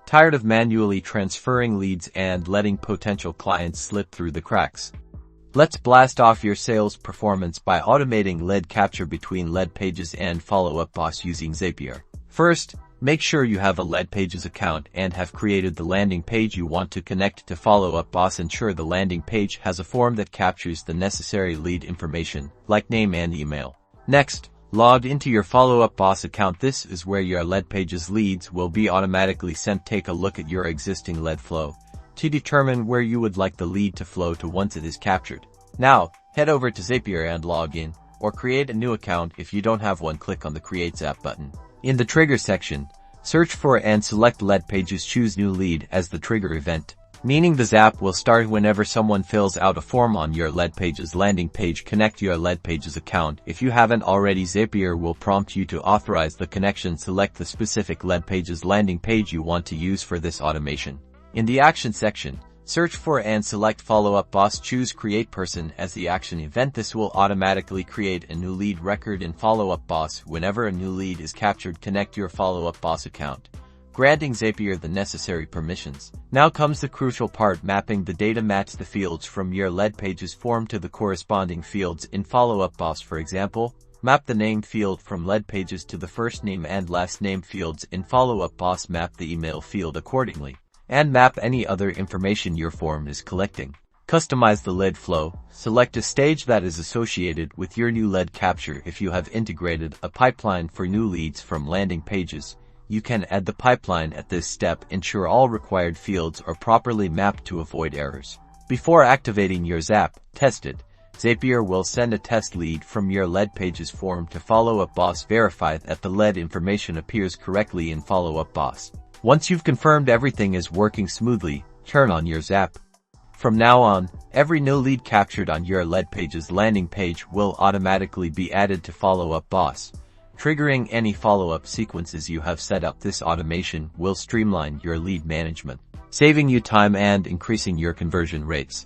Tired of manually transferring leads and letting potential clients slip through the cracks? Let's blast off your sales performance by automating lead capture between Leadpages and Follow-Up Boss using Zapier. First, make sure you have a Leadpages account and have created the landing page you want to connect to Follow-Up Boss. Ensure the landing page has a form that captures the necessary lead information, like name and email. Next, log into your Follow-Up Boss account. This is where your Leadpages leads will be automatically sent. Take a look at your existing lead flow to determine where you would like the lead to flow to once it is captured. Now, head over to Zapier and log in, or create a new account. If you don't have one, click on the Create Zap button. In the Trigger section, search for and select Leadpages. Choose New Lead as the trigger event, meaning the Zap will start whenever someone fills out a form on your Leadpages landing page. Connect your Leadpages account. If you haven't already, Zapier will prompt you to authorize the connection. Select the specific Leadpages landing page you want to use for this automation. In the Action section, search for and select Follow-Up Boss. Choose Create Person as the action event. This will automatically create a new lead record in Follow-Up Boss. Whenever a new lead is captured, connect your Follow-Up Boss account, granting Zapier the necessary permissions. Now comes the crucial part: mapping the data. Match the fields from your Leadpages form to the corresponding fields in Follow-Up Boss. For example, map the name field from Leadpages to the first name and last name fields in Follow-Up Boss. Map the email field accordingly, and map any other information your form is collecting. Customize the lead flow. Select a stage that is associated with your new lead capture. If you have integrated a pipeline for new leads from landing pages, you can add the pipeline at this step. Ensure all required fields are properly mapped to avoid errors. Before activating your Zap, tested, Zapier will send a test lead from your Leadpages form to Follow-Up Boss. Verify that the lead information appears correctly in Follow-Up Boss. Once you've confirmed everything is working smoothly, turn on your Zap. From now on, every new lead captured on your Leadpages landing page will automatically be added to Follow-Up Boss, triggering any follow-up sequences you have set up. This automation will streamline your lead management, saving you time and increasing your conversion rates.